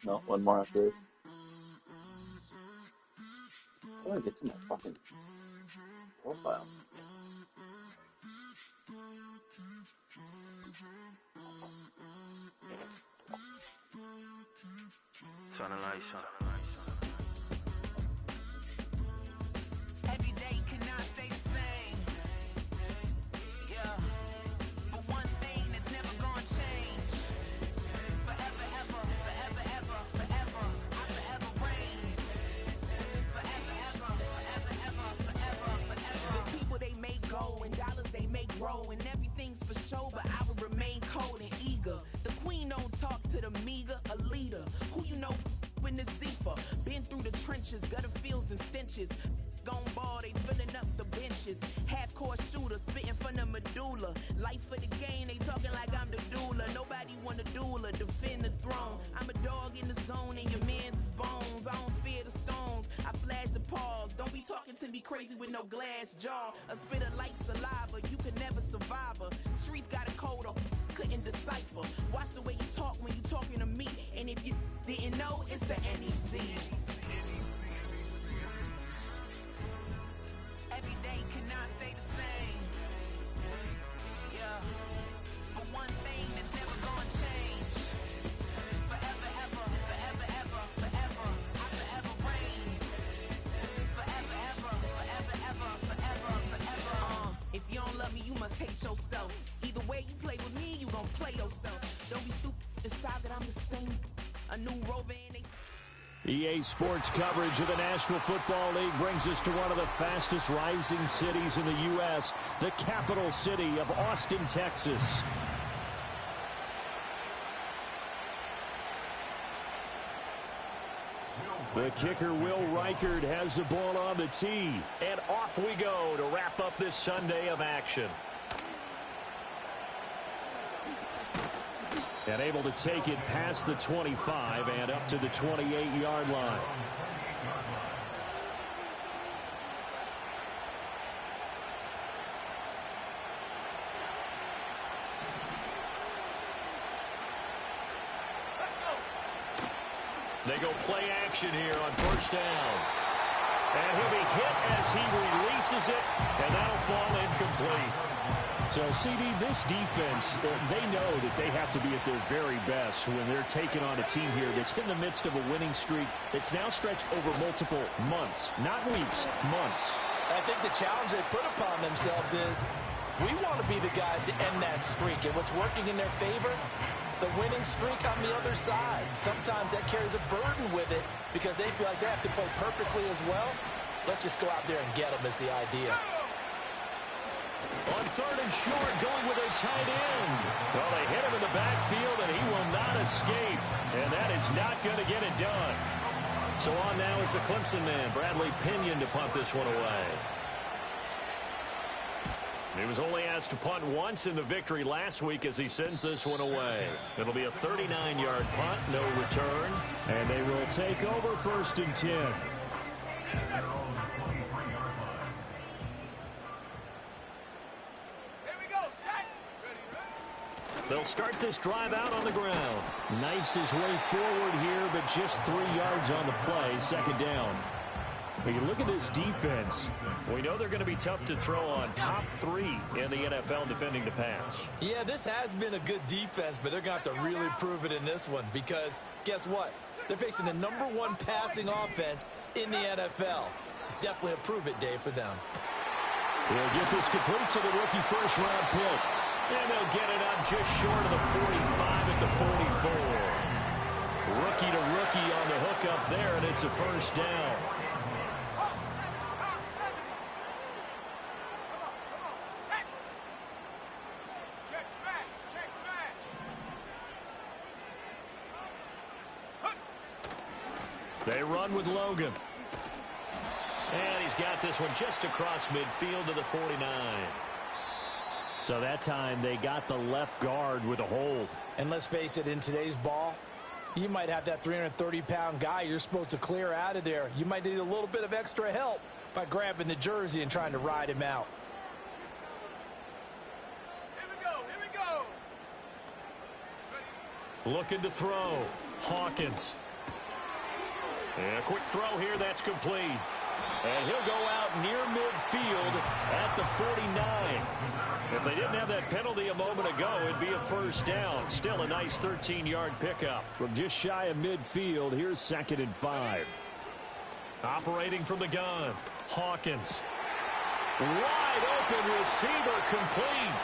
No, one more after this. How do I get to my fucking profile? Turn the lights on. Every day cannot stay the same. Yeah. But one thing that's never gonna change. Forever, ever, forever, ever, forever. I forever reign. Forever, ever, forever, ever, forever, forever. The people they make go and dollars they make grow and everything's for show, but I will remain cold and eager. The queen don't talk to the meager, a leader. Who you know in the Zephyr? Been through the trenches, gutter fields and stenches. Gone ball, they filling up the benches. Half-court shooter, spitting from the medulla. Life for the game, they talking like I'm the doula. Nobody want a doula, defend the throne. I'm a dog in the zone and your man's is bones. I don't fear the stones, I flash the paws. Don't be talking to me crazy with no glass jaw. A spit of light saliva, you can never survive her. Streets got a code up, couldn't decipher. Watch the way you talk when you talking to me. And if you didn't know, it's the NEC. Every day cannot stay the same. Yeah. But one thing that's never gonna change. Forever, ever, forever, ever, forever. I forever reign. Forever, ever, forever, ever, forever, forever. If you don't love me, you must hate yourself. Either way you play with me, you gon' play yourself. Don't be stupid, decide that I'm the same. A new rover and they... EA Sports coverage of the National Football League brings us to one of the fastest rising cities in the U.S., the capital city of Austin, Texas. The kicker, Will Reichard, has the ball on the tee. And off we go to wrap up this Sunday of action. And able to take it past the 25 and up to the 28-yard line. They go play action here on first down. And he'll be hit as he releases it, and that'll fall incomplete. So, CD, this defense, they know that they have to be at their very best when they're taking on a team here that's in the midst of a winning streak that's now stretched over multiple months, not weeks, months. I think the challenge they put upon themselves is we want to be the guys to end that streak. And what's working in their favor? The winning streak on the other side. Sometimes that carries a burden with it because they feel like they have to play perfectly as well. Let's just go out there and get them is the idea. On third and short, going with their tight end. Well, they hit him in the backfield, and he will not escape. And that is not going to get it done. So on now is the Clemson man, Bradley Pinion, to punt this one away. He was only asked to punt once in the victory last week as he sends this one away. It'll be a 39-yard punt, no return. And they will take over first and 10. They'll start this drive out on the ground. Knifes his way forward here, but just 3 yards on the play, second down. When you look at this defense, we know they're going to be tough to throw on. Top 3 in the NFL defending the pass. Yeah, this has been a good defense, but they're going to have to really prove it in this one because guess what? They're facing the #1 passing offense in the NFL. It's definitely a prove-it day for them. They'll get this complete to the rookie first-round pick. And they'll get it up just short of the 45 at the 44. Rookie to rookie on the hook up there, and it's a first down. They run with Logan. And he's got this one just across midfield to the 49. So that time they got the left guard with a hold. And let's face it, in today's ball, you might have that 330-pound guy you're supposed to clear out of there. You might need a little bit of extra help by grabbing the jersey and trying to ride him out. Here we go. Looking to throw. Hawkins. And a quick throw here, that's complete. And he'll go out near midfield at the 49. If they didn't have that penalty a moment ago, it'd be a first down. Still a nice 13-yard pickup. From just shy of midfield, here's 2nd and 5. Operating from the gun, Hawkins. Wide open receiver, complete.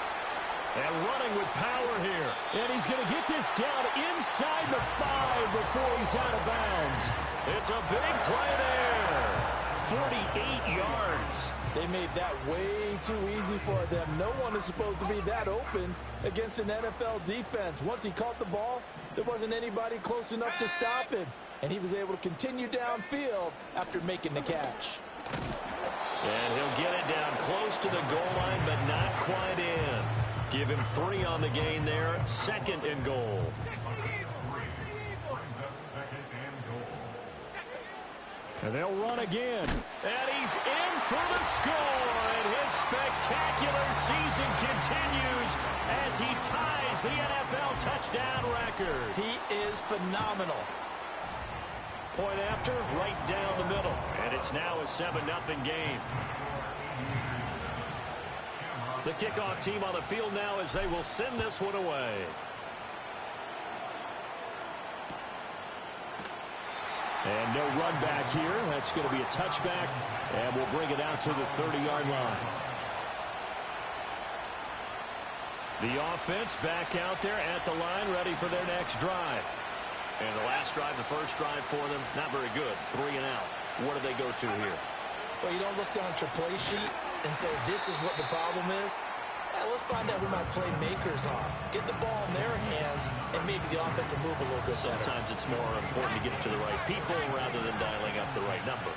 And running with power here. And he's going to get this down inside the 5 before he's out of bounds. It's a big play there. 48 yards. They made that way too easy for them. No one is supposed to be that open against an NFL defense. Once he caught the ball, there wasn't anybody close enough to stop him. And he was able to continue downfield after making the catch. And he'll get it down close to the goal line, but not quite in. Give him 3 on the gain there. 2nd and goal. And they'll run again. And he's in for the score. And his spectacular season continues as he ties the NFL touchdown record. He is phenomenal. Point after, right down the middle. And it's now a 7-0 game. The kickoff team on the field now as they will send this one away. And no run back here. That's going to be a touchback, and we'll bring it out to the 30-yard line. The offense back out there at the line, ready for their next drive. And the last drive, the first drive for them, not very good. 3 and out. What do they go to here? Well, you don't look down at your play sheet and say, this is what the problem is. Let's find out who my playmakers are. Get the ball in their hands, and maybe the offense will move a little bit better. Sometimes it's more important to get it to the right people rather than dialing up the right number.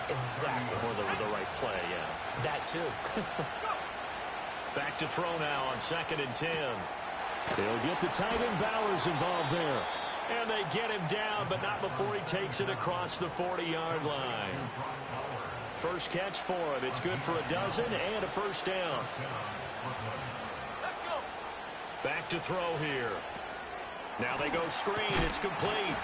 Exactly. Or the right play, yeah. That too. Back to throw now on 2nd and 10. They'll get the tight end Bowers involved there. And they get him down, but not before he takes it across the 40-yard line. First catch for him. It's good for a dozen and a first down. Back to throw here. Now they go screen. It's complete.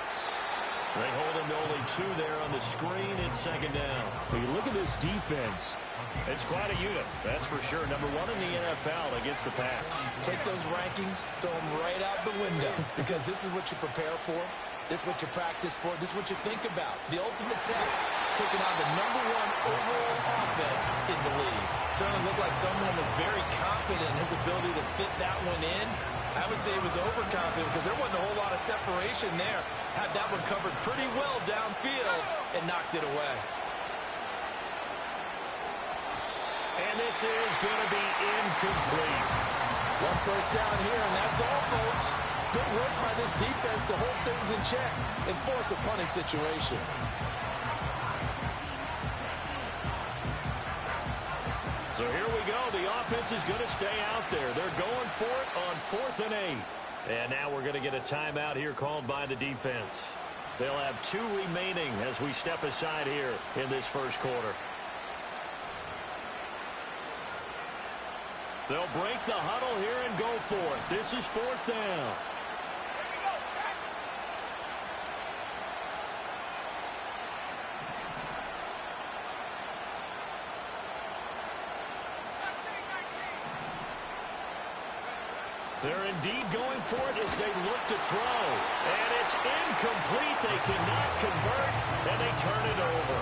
They hold him to only 2 there on the screen. It's 2nd down. When you look at this defense, it's quite a unit. That's for sure. Number 1 in the NFL against the pass. Take those rankings, throw them right out the window, because this is what you prepare for. This is what you practice for. This is what you think about. The ultimate test, taking on the number 1 overall offense in the league. Certainly looked like someone was very confident in his ability to fit that one in. I would say he was overconfident because there wasn't a whole lot of separation there. Had that one covered pretty well downfield and knocked it away. And this is going to be incomplete. 1 first down here, and that's all, folks. Good work by this defense to hold things in check and force a punting situation. So here we go. The offense is going to stay out there. They're going for it on 4th and 8. And now we're going to get a timeout here called by the defense. They'll have 2 remaining as we step aside here in this first quarter. They'll break the huddle here and go for it. This is 4th down. They're indeed going for it as they look to throw. And it's incomplete. They cannot convert, and they turn it over.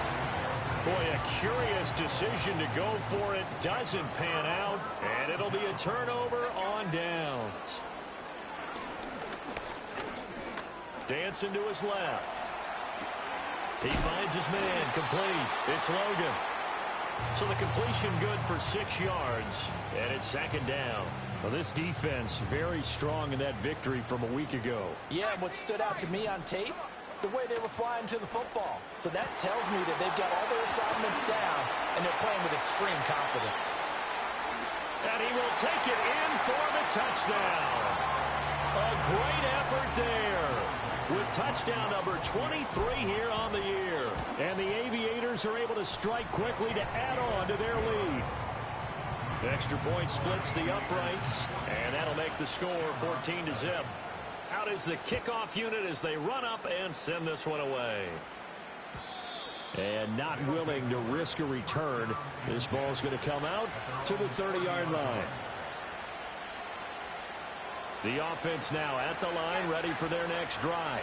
Boy, a curious decision to go for it. Doesn't pan out, and it'll be a turnover on downs. Dancing to his left. He finds his man, complete. It's Logan. So the completion good for 6 yards, and it's 2nd down. Well, this defense very strong in that victory from a week ago. Yeah, what stood out to me on tape, the way they were flying to the football. So that tells me that they've got all their assignments down, and they're playing with extreme confidence. And he will take it in for the touchdown. A great effort there with touchdown number 23 here on the year. And the Aviators are able to strike quickly to add on to their lead. The extra point splits the uprights, and that'll make the score 14-0. Out is the kickoff unit as they run up and send this one away. And not willing to risk a return. This ball's going to come out to the 30-yard line. The offense now at the line, ready for their next drive.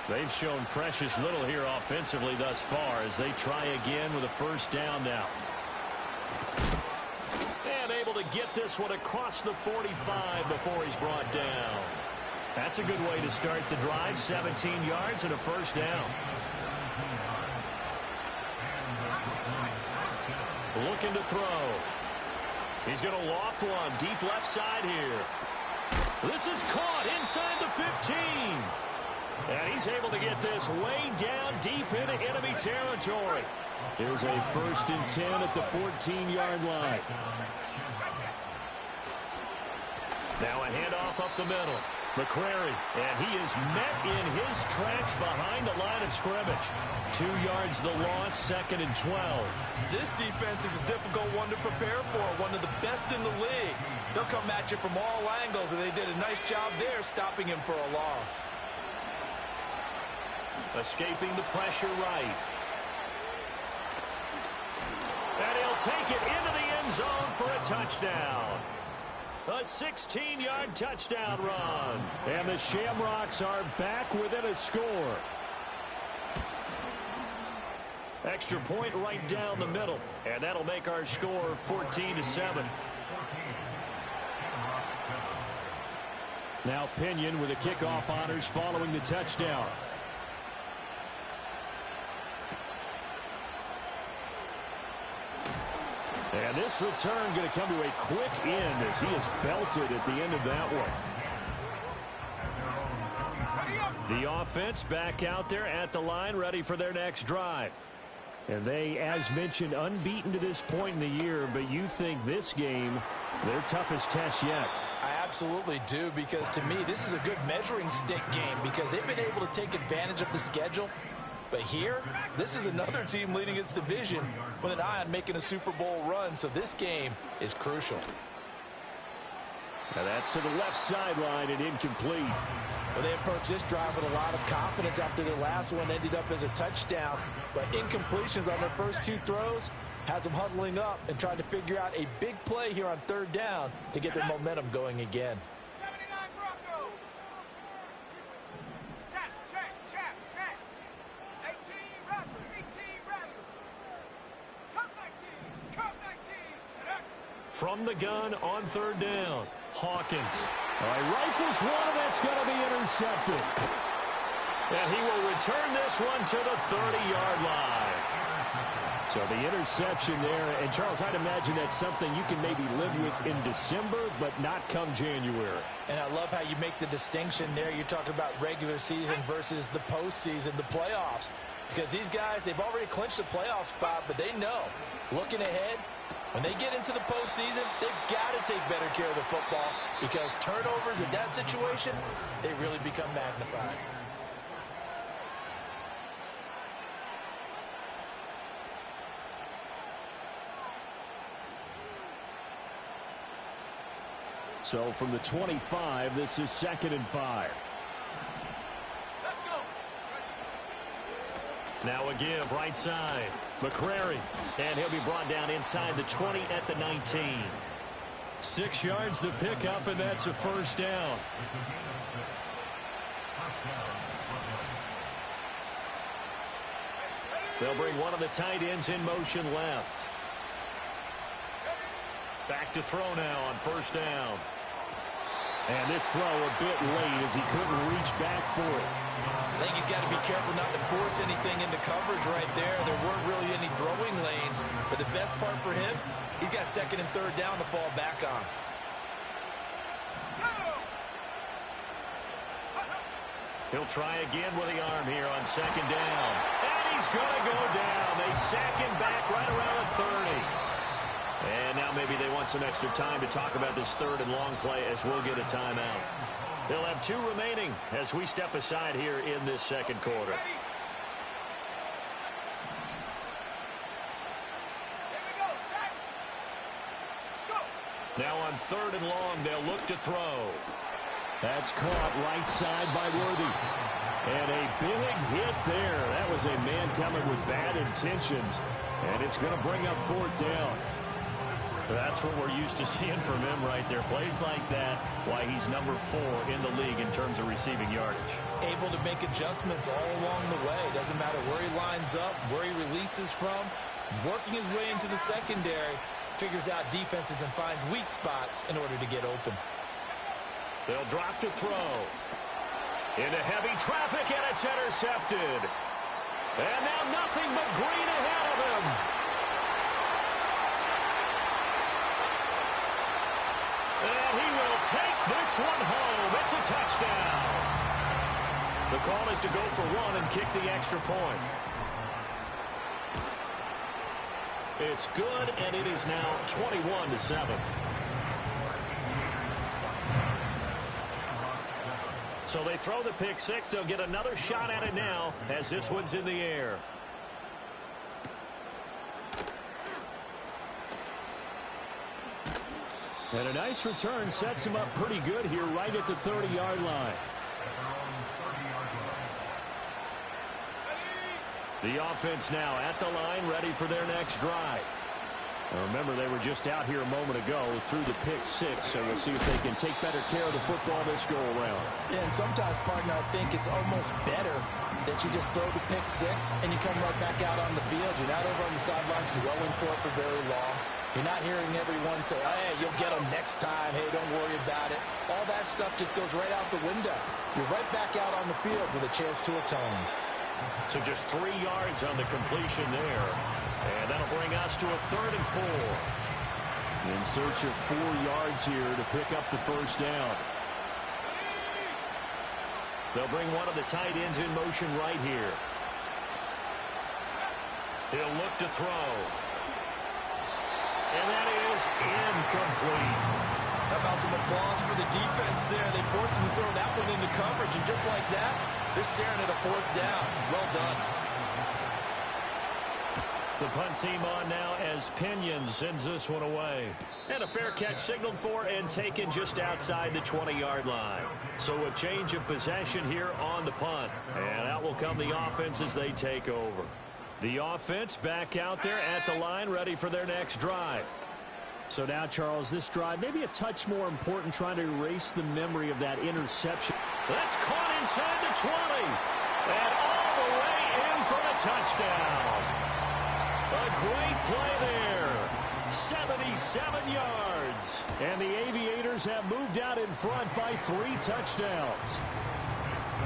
They've shown precious little here offensively thus far as they try again with a first down now. And able to get this one across the 45 before he's brought down. That's a good way to start the drive. 17 yards and a first down. Looking to throw. He's going to loft one deep left side here. This is caught inside the 15. And he's able to get this way down deep into enemy territory. Here's a 1st and 10 at the 14-yard line. Now a handoff up the middle. McCrary, and he is met in his tracks behind the line of scrimmage. 2 yards the loss, 2nd and 12. This defense is a difficult one to prepare for, one of the best in the league. They'll come at you from all angles, and they did a nice job there stopping him for a loss. Escaping the pressure right. And he'll take it into the end zone for a touchdown. A 16-yard touchdown run. And the Shamrocks are back within a score. Extra point right down the middle. And that'll make our score 14-7. Now Pinion with the kickoff honors following the touchdown. And this return going to come to a quick end as he is belted at the end of that one. The offense back out there at the line, ready for their next drive. And they, as mentioned, unbeaten to this point in the year, but you think this game, their toughest test yet. I absolutely do, because to me, this is a good measuring stick game because they've been able to take advantage of the schedule. But here, this is another team leading its division with an eye on making a Super Bowl run, so this game is crucial. Now that's to the left sideline and incomplete. Well, they approached this drive with a lot of confidence after their last one ended up as a touchdown. But incompletions on their first 2 throws has them huddling up and trying to figure out a big play here on 3rd down to get their momentum going again. From the gun on 3rd down, Hawkins. Rifles one, and that's going to be intercepted. And he will return this one to the 30-yard line. So the interception there, and Charles, I'd imagine that's something you can maybe live with in December, but not come January. And I love how you make the distinction there. You're talking about regular season versus the postseason, the playoffs. Because these guys, they've already clinched the playoff spot, but they know, looking ahead, when they get into the postseason, they've got to take better care of the football because turnovers in that situation, they really become magnified. So from the 25, this is 2nd and 5. Now a give right side. McCrary. And he'll be brought down inside the 20 at the 19. 6 yards the pickup, and that's a first down. They'll bring one of the tight ends in motion left. Back to throw now on 1st down. And this throw a bit late as he couldn't reach back for it. I think he's got to be careful not to force anything into coverage right there. There weren't really any throwing lanes. But the best part for him, he's got 2nd and 3rd down to fall back on. He'll try again with the arm here on 2nd down. And he's going to go down. They sack him back right around the 30. And now maybe they want some extra time to talk about this 3rd and long play as we'll get a timeout. They'll have 2 remaining as we step aside here in this 2nd quarter. Now on 3rd and long, they'll look to throw. That's caught right side by Worthy. And a big hit there. That was a man coming with bad intentions. And it's going to bring up 4th down. That's what we're used to seeing from him right there. Plays like that, why he's number 4 in the league in terms of receiving yardage. Able to make adjustments all along the way. Doesn't matter where he lines up, where he releases from. Working his way into the secondary. Figures out defenses and finds weak spots in order to get open. They'll drop to throw. Into heavy traffic, and it's intercepted. And now nothing but green ahead of him. And he will take this one home. It's a touchdown. The call is to go for 1 and kick the extra point. It's good, and it is now 21-7. So they throw the pick 6. They'll get another shot at it now as this one's in the air. And a nice return sets him up pretty good here right at the 30-yard line. The offense now at the line, ready for their next drive. Now remember, they were just out here a moment ago through the pick 6, so we'll see if they can take better care of the football this go-around. Yeah, and sometimes, partner, I think it's almost better that you just throw the pick 6 and you come right back out on the field. You're not over on the sidelines dwelling for it for very long. You're not hearing everyone say, hey, you'll get them next time. Hey, don't worry about it. All that stuff just goes right out the window. You're right back out on the field with a chance to atone. So just 3 yards on the completion there. And that'll bring us to a 3rd and 4. In search of 4 yards here to pick up the first down. They'll bring one of the tight ends in motion right here. He'll look to throw. And that is incomplete. How about some applause for the defense there? They forced him to throw that one into coverage, and just like that, they're staring at a 4th down. Well done. The punt team on now as Pinion sends this one away. And a fair catch signaled for and taken just outside the 20-yard line. So a change of possession here on the punt. And out will come the offense as they take over. The offense back out there at the line, ready for their next drive. So now, Charles, this drive maybe a touch more important, trying to erase the memory of that interception. That's caught inside the 20. And all the way in for a touchdown. A great play there. 77 yards. And the Aviators have moved out in front by 3 touchdowns.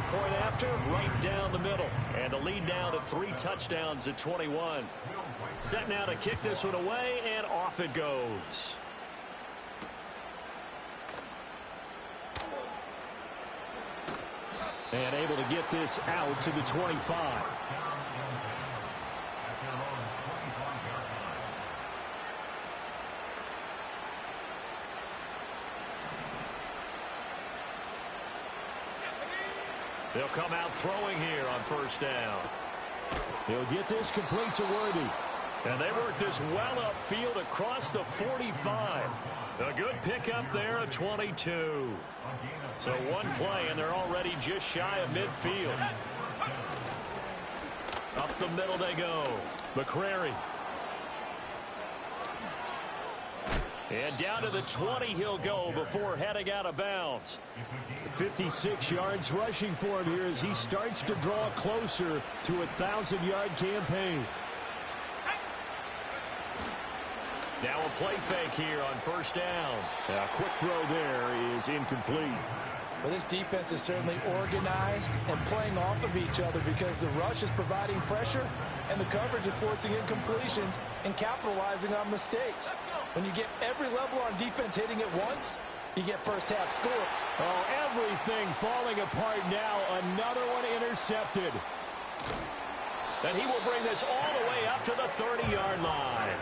Point after, right down the middle. And the lead now to 3 touchdowns at 21. Set now to kick this one away, and off it goes. And able to get this out to the 25. They'll come out throwing here on first down. He'll get this complete to Worthy. And they work this well upfield across the 45. A good pickup there at 22. So one play, and they're already just shy of midfield. Up the middle they go. McCrary. And down to the 20 he'll go before heading out of bounds. 56 yards rushing for him here as he starts to draw closer to a 1,000-yard campaign. Now a play fake here on first down. A quick throw there is incomplete. Well, this defense is certainly organized and playing off of each other because the rush is providing pressure and the coverage is forcing incompletions and capitalizing on mistakes. When you get every level on defense hitting it once, you get first half score. Oh, everything falling apart now. Another one intercepted. And he will bring this all the way up to the 30-yard line.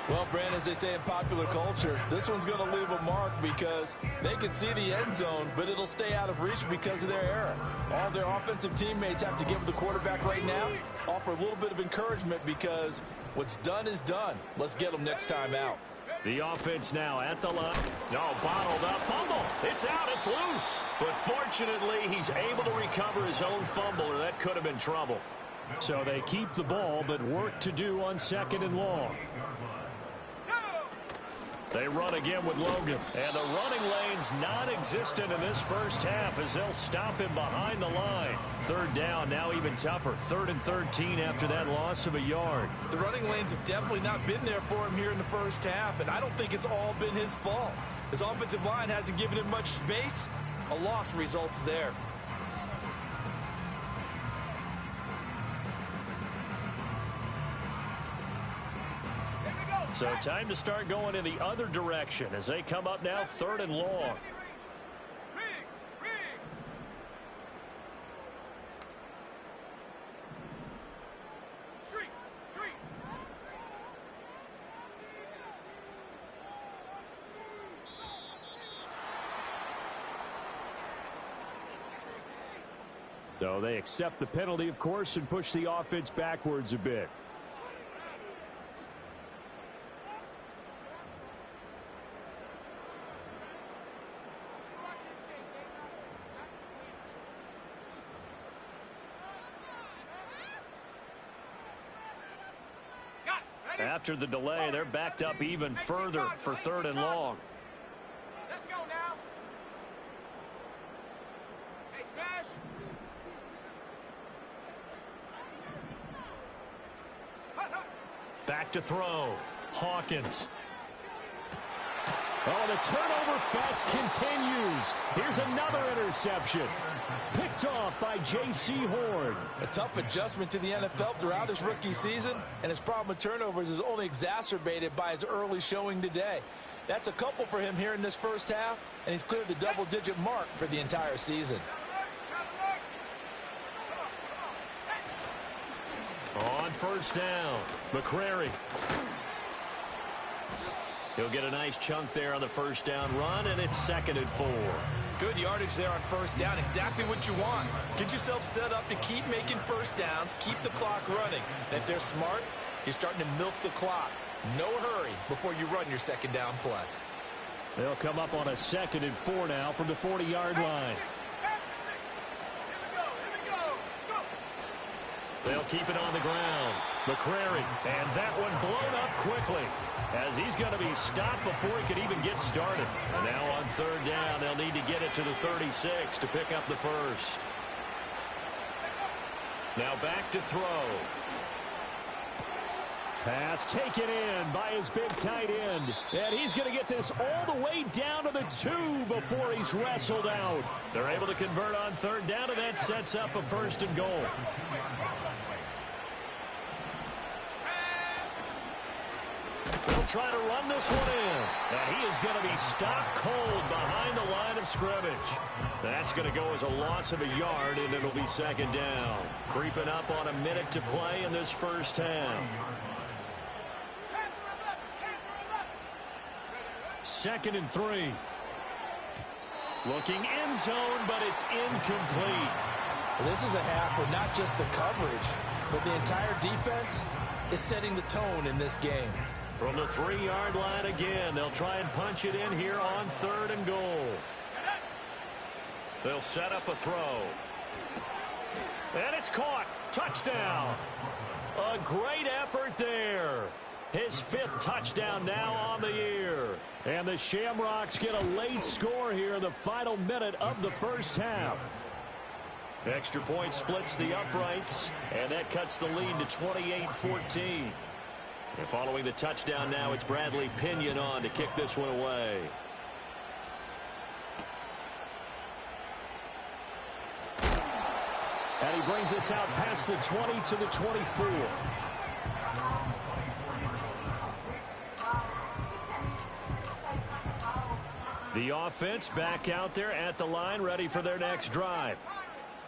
Well, Brandon, as they say in popular culture, this one's going to leave a mark because they can see the end zone, but it'll stay out of reach because of their error. All their offensive teammates have to give the quarterback right now, offer a little bit of encouragement because what's done is done. Let's get them next time out. The offense now at the line. No, bottled up. Fumble. It's out. It's loose. But fortunately, he's able to recover his own fumble, or that could have been trouble. So they keep the ball, but work to do on 2nd and long. They run again with Logan. And the running lane's non-existent in this first half as they'll stop him behind the line. 3rd down, now even tougher. 3rd and 13 after that loss of a yard. The running lanes have definitely not been there for him here in the first half, and I don't think it's all been his fault. His offensive line hasn't given him much space. A loss results there. So time to start going in the other direction as they come up now 3rd and long. So they accept the penalty, of course, and push the offense backwards a bit. After the delay, they're backed up even further for 3rd and long. Let's go now. Hey, smash. Back to throw. Hawkins. Oh, the turnover fest continues. Here's another interception. Picked off by J.C. Horn. A tough adjustment to the NFL throughout his rookie season, and his problem with turnovers is only exacerbated by his early showing today. That's a couple for him here in this first half, and he's cleared the double-digit mark for the entire season. On 1st down, McCrary. He'll get a nice chunk there on the 1st down run, and it's 2nd and 4. Good yardage there on 1st down, exactly what you want. Get yourself set up to keep making 1st downs, keep the clock running. And if they're smart, you're starting to milk the clock. No hurry before you run your 2nd down play. They'll come up on a 2nd and 4 now from the 40-yard line. They'll keep it on the ground. McCrary, and that one blown up quickly as he's going to be stopped before he could even get started. And now on 3rd down, they'll need to get it to the 36 to pick up the first. Now back to throw. Pass taken in by his big tight end. And he's going to get this all the way down to the 2 before he's wrestled out. They're able to convert on 3rd down, and that sets up a 1st and goal. They'll try to run this one in. And he is going to be stopped cold behind the line of scrimmage. That's going to go as a loss of a yard, and it'll be 2nd down. Creeping up on a minute to play in this first half. 2nd and 3. Looking end zone, but it's incomplete. This is a half where not just the coverage, but the entire defense is setting the tone in this game. From the 3-yard line again, they'll try and punch it in here on 3rd and goal. They'll set up a throw. And it's caught. Touchdown. A great effort there. His 5th touchdown now on the year. And the Shamrocks get a late score here in the final minute of the first half. Extra point splits the uprights, and that cuts the lead to 28-14. And following the touchdown now, it's Bradley Pinion on to kick this one away. And he brings us out past the 20 to the 24. The offense back out there at the line, ready for their next drive.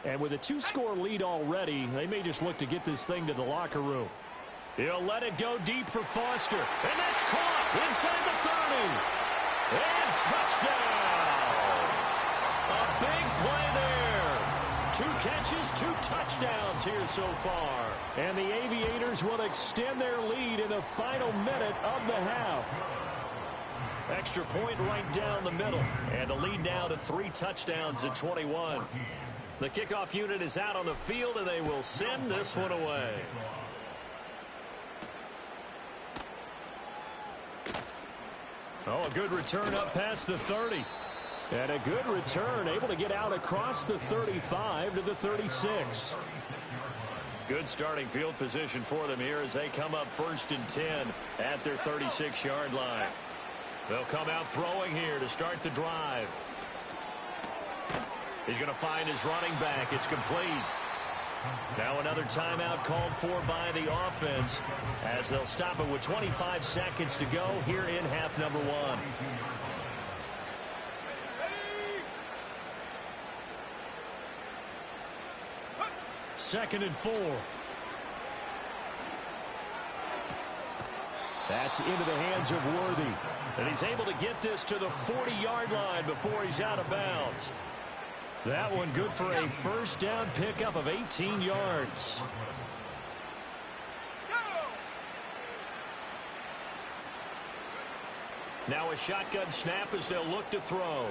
And with a 2-score lead already, they may just look to get this thing to the locker room. He'll let it go deep for Foster. And that's caught inside the 30. And touchdown. A big play there. 2 catches, 2 touchdowns here so far. And the Aviators will extend their lead in the final minute of the half. Extra point right down the middle. And the lead now to 3 touchdowns at 21. The kickoff unit is out on the field, and they will send this one away. Oh, a good return up past the 30. And a good return, able to get out across the 35 to the 36. Good starting field position for them here as they come up 1st and 10 at their 36-yard line. They'll come out throwing here to start the drive. He's going to find his running back. It's complete. Now another timeout called for by the offense as they'll stop it with 25 seconds to go here in half number 1. Second and 4. That's into the hands of Worthy. And he's able to get this to the 40-yard line before he's out of bounds. That one good for a first down pickup of 18 yards. Now a shotgun snap as they'll look to throw.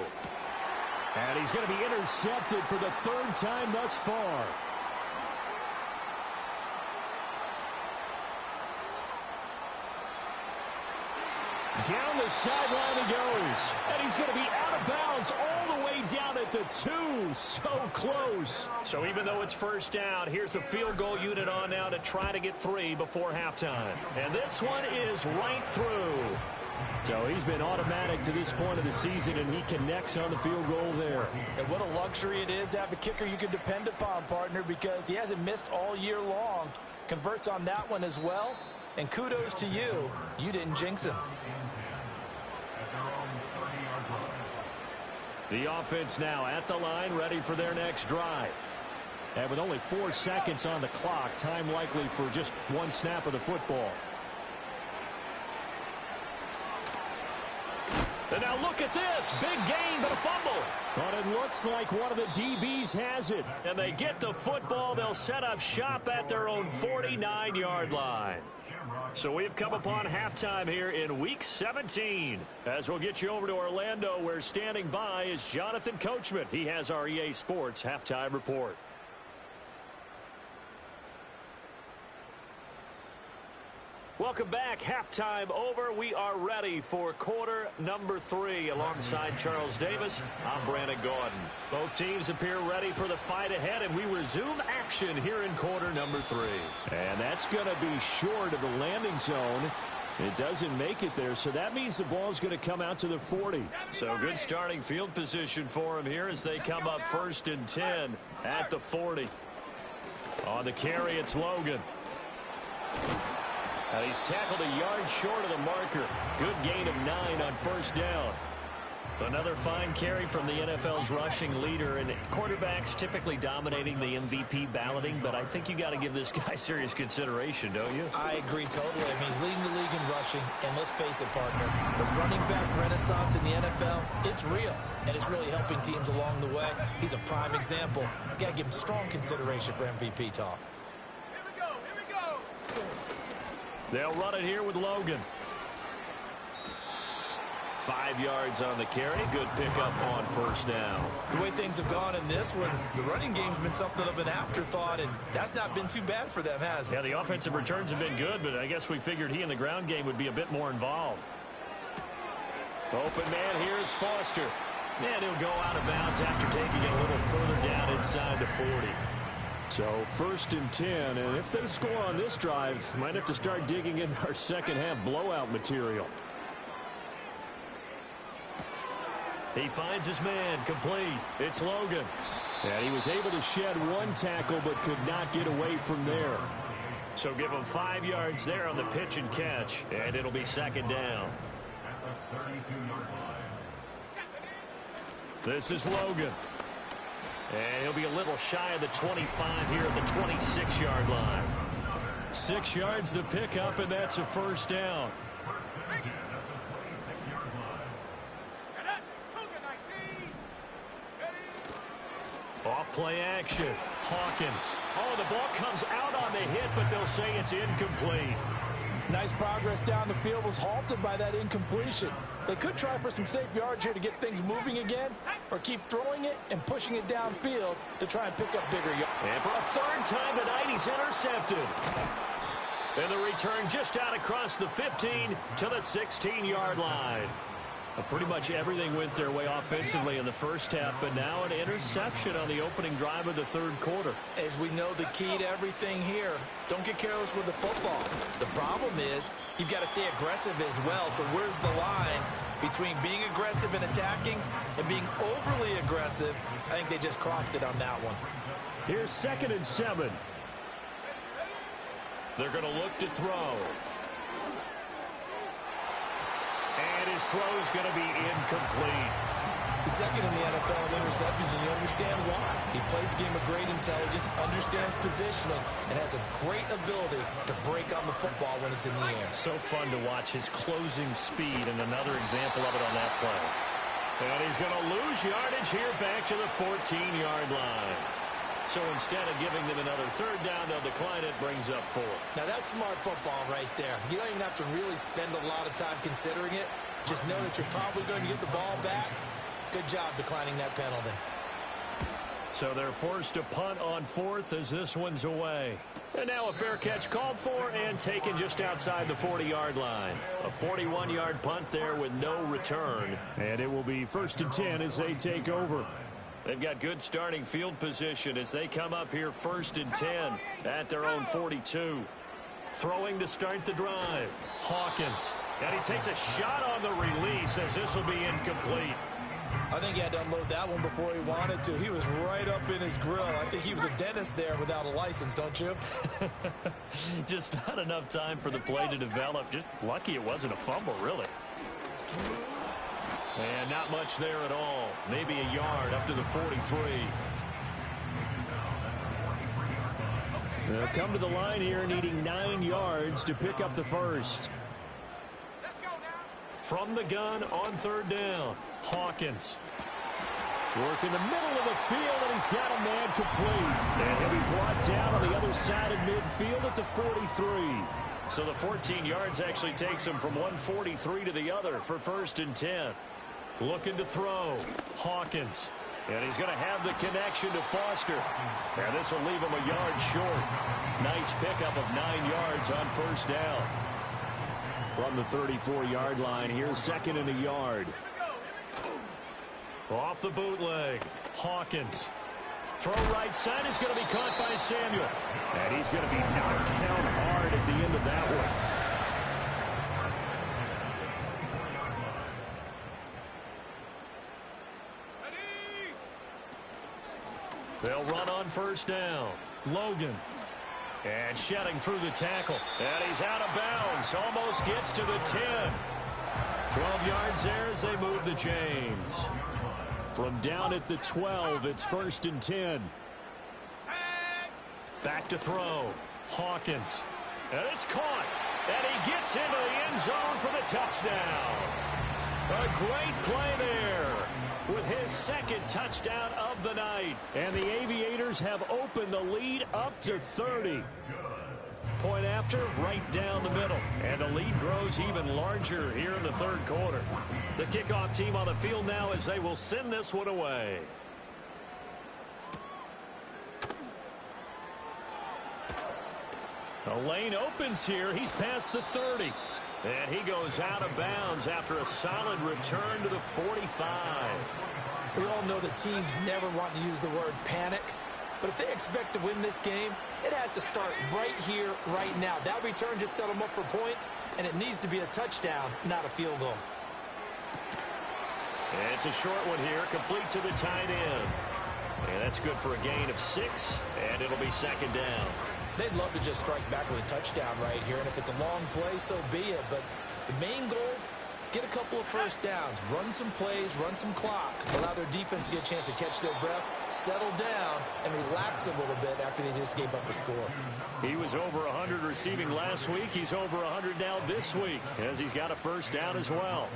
And he's going to be intercepted for the 3rd time thus far. Down the sideline he goes. And he's going to be out of bounds all the way down at the 2. So close. So even though it's first down, here's the field goal unit on now to try to get 3 before halftime. And this one is right through. So he's been automatic to this point of the season, and he connects on the field goal there. And what a luxury it is to have a kicker you can depend upon, partner, because he hasn't missed all year long. Converts on that one as well. And kudos to you. You didn't jinx him. The offense now at the line, ready for their next drive. And with only 4 seconds on the clock, time likely for just 1 snap of the football. And now look at this. Big gain, but a fumble. But it looks like one of the DBs has it. And they get the football. They'll set up shop at their own 49-yard line. So we've come upon halftime here in Week 17. As we'll get you over to Orlando, where standing by is Jonathan Coachman. He has our EA Sports Halftime Report. Welcome back. Halftime over. We are ready for quarter number 3. Alongside Charles Davis, I'm Brandon Gaudin. Both teams appear ready for the fight ahead, and we resume action here in quarter number 3. And that's going to be short of the landing zone. It doesn't make it there, so that means the ball's going to come out to the 40. So good starting field position for him here as they come up 1st and 10 at the 40. On the carry, it's Logan. And he's tackled a yard short of the marker. Good gain of 9 on 1st down. Another fine carry from the NFL's rushing leader, and quarterbacks typically dominating the MVP balloting, but I think you got to give this guy serious consideration, don't you? I agree totally. I mean, he's leading the league in rushing, and let's face it, partner, the running back renaissance in the NFL, it's real, and it's really helping teams along the way. He's a prime example. Got to give him strong consideration for MVP talk. Here we go. They'll run it here with Logan. 5 yards on the carry. Good pickup on 1st down. The way things have gone in this one, the running game's been something of an afterthought, and that's not been too bad for them, has it? Yeah, the offensive returns have been good, but I guess we figured he in the ground game would be a bit more involved. Open man, here's Foster. And he'll go out of bounds after taking it a little further down inside the 40. So 1st and 10, and if they score on this drive, might have to start digging in our second half blowout material. He finds his man, complete. It's Logan. And he was able to shed 1 tackle but could not get away from there. So give him 5 yards there on the pitch and catch, and it'll be 2nd down. This is Logan. And he'll be a little shy of the 25 here at the 26-yard line. 6 yards the pickup, and that's a 1st down. Off play action. Hawkins. Oh, the ball comes out on the hit, but they'll say it's incomplete. Nice progress down the field was halted by that incompletion. They could try for some safe yards here to get things moving again, or keep throwing it and pushing it downfield to try and pick up bigger yards. And for a third time tonight, he's intercepted. And the return just out across the 15 to the 16-yard line. Pretty much everything went their way offensively in the first half, but now an interception on the opening drive of the third quarter. As we know, the key to everything here, don't get careless with the football. The problem is you've got to stay aggressive as well. So where's the line between being aggressive and attacking and being overly aggressive? I think they just crossed it on that one. Here's 2nd and 7. They're going to look to throw. And his throw is going to be incomplete. The second in the NFL in interceptions, and you understand why. He plays a game of great intelligence, understands positioning, and has a great ability to break on the football when it's in the air. So fun to watch his closing speed, and another example of it on that play. And he's going to lose yardage here back to the 14-yard line. So instead of giving them another third down, they'll decline it, brings up 4. Now that's smart football right there. You don't even have to really spend a lot of time considering it. Just know that you're probably going to get the ball back. Good job declining that penalty. So they're forced to punt on 4th as this one's away. And now a fair catch called for and taken just outside the 40-yard line. A 41-yard punt there with no return. And it will be 1st and 10 as they take over. They've got good starting field position as they come up here 1st and 10 at their own 42. Throwing to start the drive. Hawkins. And he takes a shot on the release as this will be incomplete. I think he had to unload that one before he wanted to. He was right up in his grill. I think he was a dentist there without a license, don't you? Just not enough time for the play to develop. Just lucky it wasn't a fumble, really. And not much there at all. Maybe a yard up to the 43. They'll come to the line here needing 9 yards to pick up the first. From the gun on 3rd down, Hawkins. Work in the middle of the field, and he's got a man complete. And he'll be brought down on the other side of midfield at the 43. So the 14 yards actually takes him from one 43 to the other for 1st and 10. Looking to throw. Hawkins. And he's going to have the connection to Foster. And this will leave him a yard short. Nice pickup of 9 yards on 1st down. From the 34-yard line, here's 2nd and a yard. Off the bootleg. Hawkins. Throw right side is going to be caught by Samuel. And he's going to be knocked down hard at the end of that one. They'll run on 1st down. Logan. And shedding through the tackle. And he's out of bounds. Almost gets to the 10. 12 yards there as they move the chains. From down at the 12, it's 1st and 10. Back to throw. Hawkins. And it's caught. And he gets into the end zone for the touchdown. A great play there with his 2nd touchdown of the night. And the Aviators have opened the lead up to 30. Point after, right down the middle. And the lead grows even larger here in the 3rd quarter. The kickoff team on the field now as they will send this one away. The lane opens here. He's past the 30. And he goes out of bounds after a solid return to the 45. We all know the teams never want to use the word panic. But if they expect to win this game, it has to start right here, right now. That return just set them up for points, and it needs to be a touchdown, not a field goal. And it's a short one here, complete to the tight end. And that's good for a gain of 6, and it'll be 2nd down. They'd love to just strike back with a touchdown right here, and if it's a long play, so be it. But the main goal, get a couple of 1st downs, run some plays, run some clock, allow their defense to get a chance to catch their breath, settle down, and relax a little bit after they just gave up a score. He was over 100 receiving last week. He's over 100 now this week, as he's got a 1st down as well.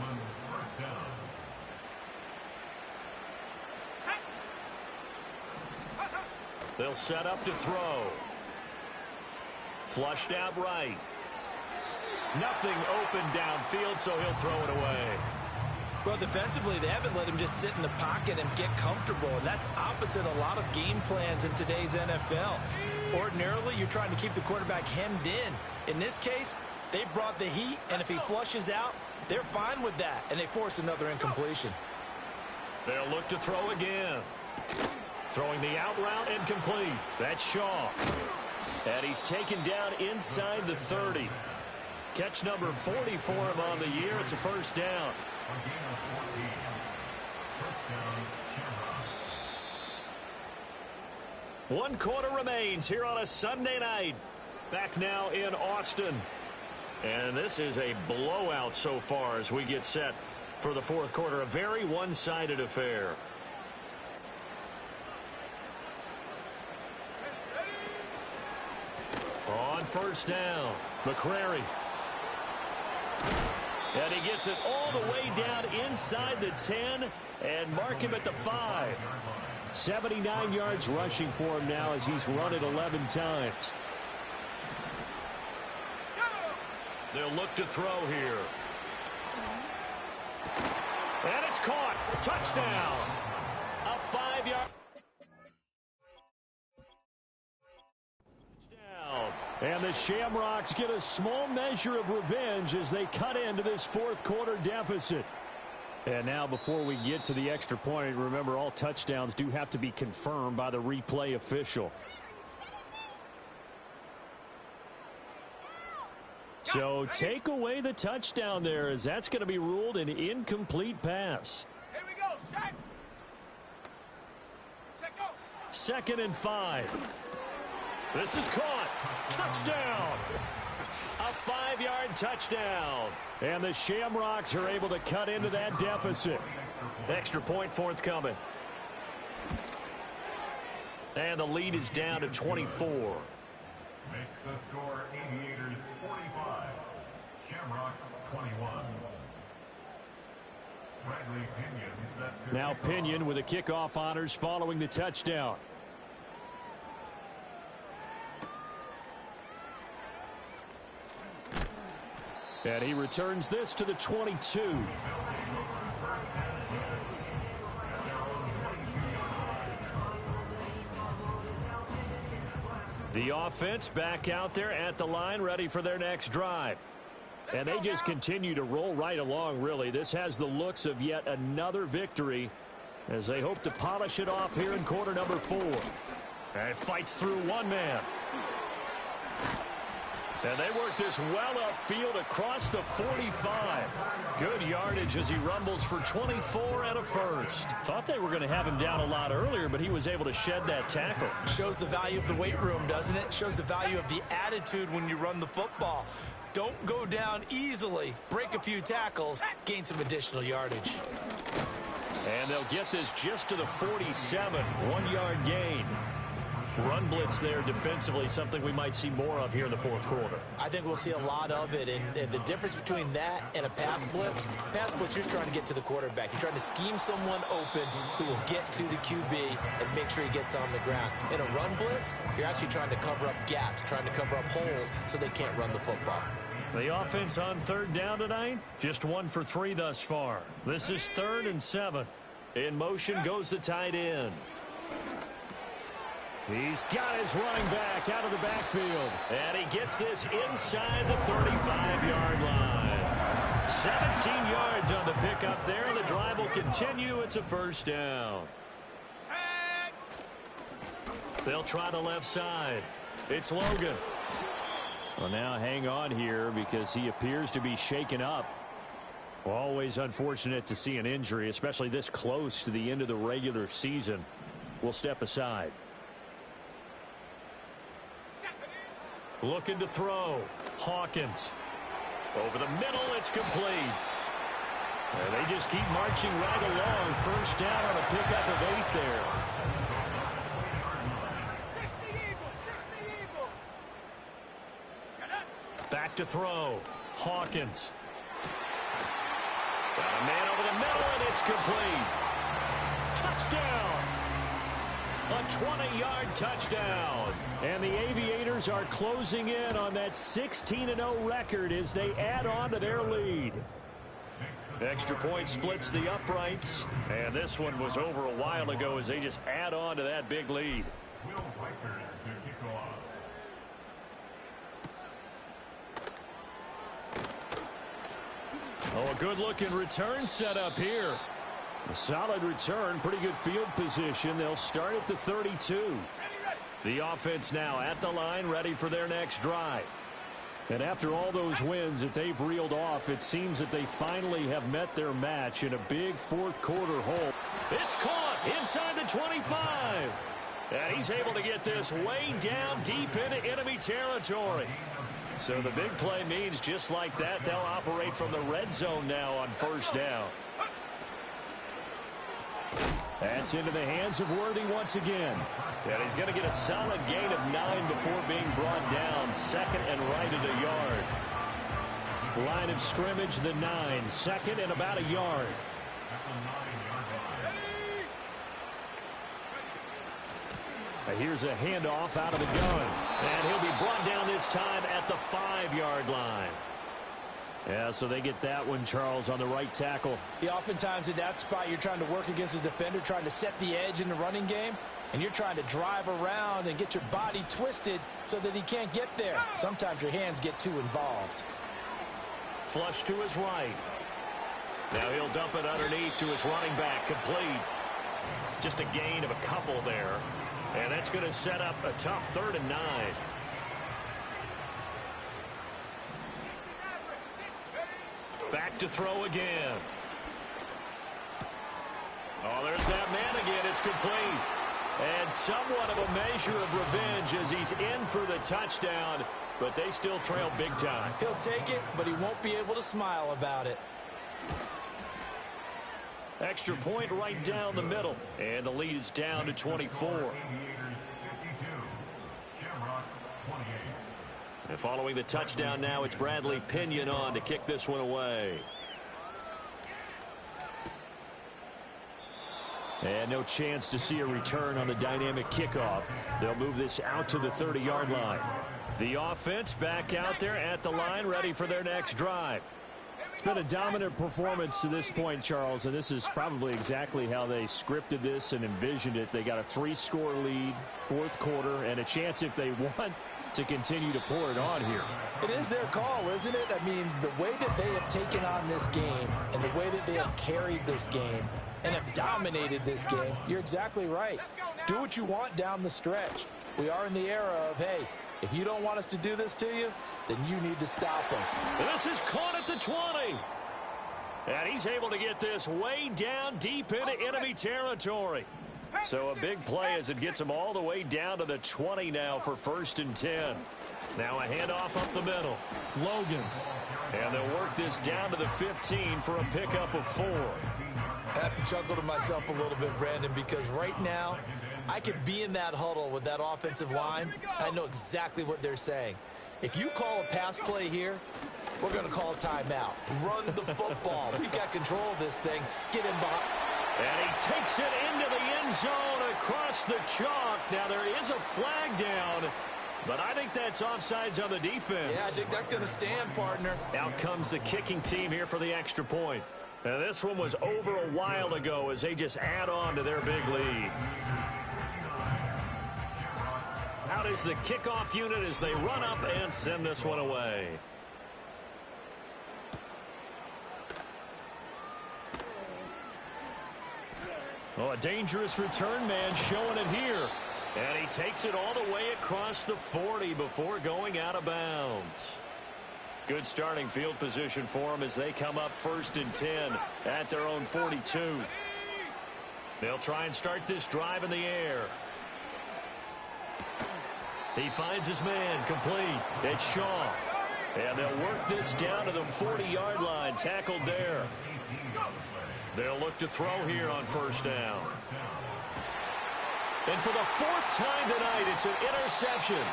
They'll set up to throw. Flushed out right. Nothing open downfield, so he'll throw it away. Well, defensively, they haven't let him just sit in the pocket and get comfortable, and that's opposite a lot of game plans in today's NFL. Ordinarily, you're trying to keep the quarterback hemmed in. In this case, they brought the heat, and if he flushes out, they're fine with that, and they force another incompletion. They'll look to throw again. Throwing the out route and complete. That's Shaw. And he's taken down inside the 30. Catch number 40 for him on the year. It's a first down. One quarter remains here on a Sunday night. Back now in Austin. And this is a blowout so far as we get set for the fourth quarter. A very one-sided affair. On first down, McCrary. And he gets it all the way down inside the 10 and mark him at the 5. 79 yards rushing for him now as he's run it 11 times. They'll look to throw here. And it's caught. Touchdown. A 5-yard. And the Shamrocks get a small measure of revenge as they cut into this fourth quarter deficit. And now before we get to the extra point, remember all touchdowns do have to be confirmed by the replay official. So take away the touchdown there as that's going to be ruled an incomplete pass. Here we go, set. Set, go. 2nd and 5. This is caught. Touchdown. A 5-yard touchdown. And the Shamrocks are able to cut into that deficit. Extra point forthcoming. And the lead is down to 24. Makes the score Aviators 45, Shamrocks 21. Bradley Pinion set to Now Pinion with the kickoff honors following the touchdown. And he returns this to the 22. The offense back out there at the line, ready for their next drive. And they just continue to roll right along, really. This has the looks of yet another victory as they hope to polish it off here in quarter number 4. And fights through one man. And they work this well upfield across the 45. Good yardage as he rumbles for 24 and a first. Thought they were going to have him down a lot earlier, but he was able to shed that tackle. Shows the value of the weight room, doesn't it? Shows the value of the attitude when you run the football. Don't go down easily. Break a few tackles. Gain some additional yardage. And they'll get this just to the 47. 1-yard gain. Run blitz there defensively, something we might see more of here in the fourth quarter. I think we'll see a lot of it, and the difference between that and a pass blitz, you're trying to get to the quarterback. You're trying to scheme someone open who will get to the QB and make sure he gets on the ground. In a run blitz, you're actually trying to cover up gaps, trying to cover up holes so they can't run the football. The offense on third down tonight, just 1 for 3 thus far. This is 3rd and 7. In motion goes the tight end. He's got his running back out of the backfield. And he gets this inside the 35-yard line. 17 yards on the pickup there, and the drive will continue. It's a first down. They'll try the left side. It's Logan. Well, now hang on here because he appears to be shaken up. Well, always unfortunate to see an injury, especially this close to the end of the regular season. We'll step aside. Looking to throw. Hawkins. Over the middle, it's complete. And they just keep marching right along. First down on a pickup of 8 there. 60 Eagle. Back to throw. Hawkins. Got a man over the middle, and it's complete. Touchdown. A 20-yard touchdown. And the Aviators are closing in on that 16-0 record as they add on to their lead. Extra point splits the uprights. And this one was over a while ago as they just add on to that big lead. Will Riker to kick off. Oh, a good-looking return setup here. A solid return, pretty good field position. They'll start at the 32. The offense now at the line, ready for their next drive. And after all those wins that they've reeled off, it seems that they finally have met their match in a big fourth-quarter hole. It's caught inside the 25. And he's able to get this way down deep into enemy territory. So the big play means just like that, they'll operate from the red zone now on first down. That's into the hands of Worthy once again. And he's going to get a solid gain of 9 before being brought down. Second and right at a yard. Line of scrimmage, the 9. Second and about a yard. Here's a handoff out of the gun. And he'll be brought down this time at the 5-yard line. Yeah, so they get that one, Charles, on the right tackle. Yeah, oftentimes in that spot, you're trying to work against a defender, trying to set the edge in the running game, and you're trying to drive around and get your body twisted so that he can't get there. Sometimes your hands get too involved. Flush to his right. Now he'll dump it underneath to his running back, complete. Just a gain of a couple there. And that's going to set up a tough 3rd and 9. Back to throw again. Oh, there's that man again. It's complete. And somewhat of a measure of revenge as he's in for the touchdown, but they still trail big time. He'll take it, but he won't be able to smile about it. Extra point right down the middle. And the lead is down to 24. Aviators 52. Shamrocks 28. And following the touchdown now, it's Bradley Pinion on to kick this one away. And no chance to see a return on the dynamic kickoff. They'll move this out to the 30-yard line. The offense back out there at the line, ready for their next drive. It's been a dominant performance to this point, Charles, and this is probably exactly how they scripted this and envisioned it. They got a 3-score lead, fourth quarter, and a chance if they want to continue to pour it on here. It is their call, isn't it? I mean, the way that they have taken on this game and the way that they have carried this game and have dominated this game, you're exactly right. Do what you want down the stretch. We are in the era of, hey, if you don't want us to do this to you, then you need to stop us. This is caught at the 20. And he's able to get this way down deep into enemy territory. So a big play as it gets him all the way down to the 20 now for 1st and 10. Now a handoff up the middle. Logan. And they'll work this down to the 15 for a pickup of 4. I have to chuckle to myself a little bit, Brandon, because right now I could be in that huddle with that offensive line. I know exactly what they're saying. If you call a pass play here, we're going to call a timeout. Run the football. We've got control of this thing. Get in behind. And he takes it into the end zone across the chalk. Now there is a flag down, but I think that's offsides on the defense. Yeah, I think that's going to stand, partner. Out comes the kicking team here for the extra point. Now this one was over a while ago as they just add on to their big lead. Out is the kickoff unit as they run up and send this one away. Oh, a dangerous return man showing it here. And he takes it all the way across the 40 before going out of bounds. Good starting field position for them as they come up 1st and 10 at their own 42. They'll try and start this drive in the air. He finds his man, complete. It's Shaw. And they'll work this down to the 40-yard line, tackled there. They'll look to throw here on 1st down. And for the 4th time tonight, it's an interception.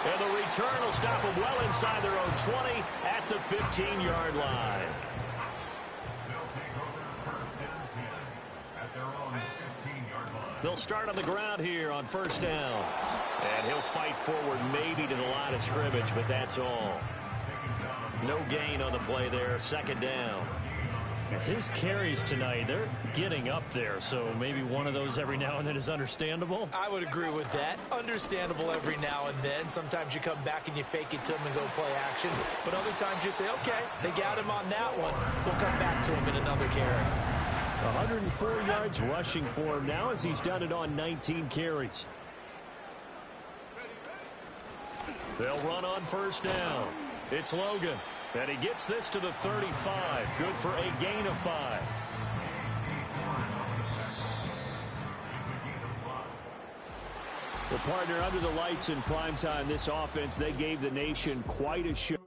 And the return will stop them well inside their own 20 at the 15-yard line. They'll take over 1st and 10 at their own 15-yard line. They'll start on the ground here on first down. And he'll fight forward maybe to the line of scrimmage, but that's all. No gain on the play there. Second down. His carries tonight, they're getting up there, so maybe one of those every now and then is understandable. I would agree with that. Understandable every now and then. Sometimes you come back and you fake it to him and go play action. But other times you say, okay, they got him on that one. We'll come back to him in another carry. 104 yards rushing for him now as he's done it on 19 carries. They'll run on first down. It's Logan. And he gets this to the 35. Good for a gain of 5. The partner under the lights in primetime, this offense, they gave the nation quite a show.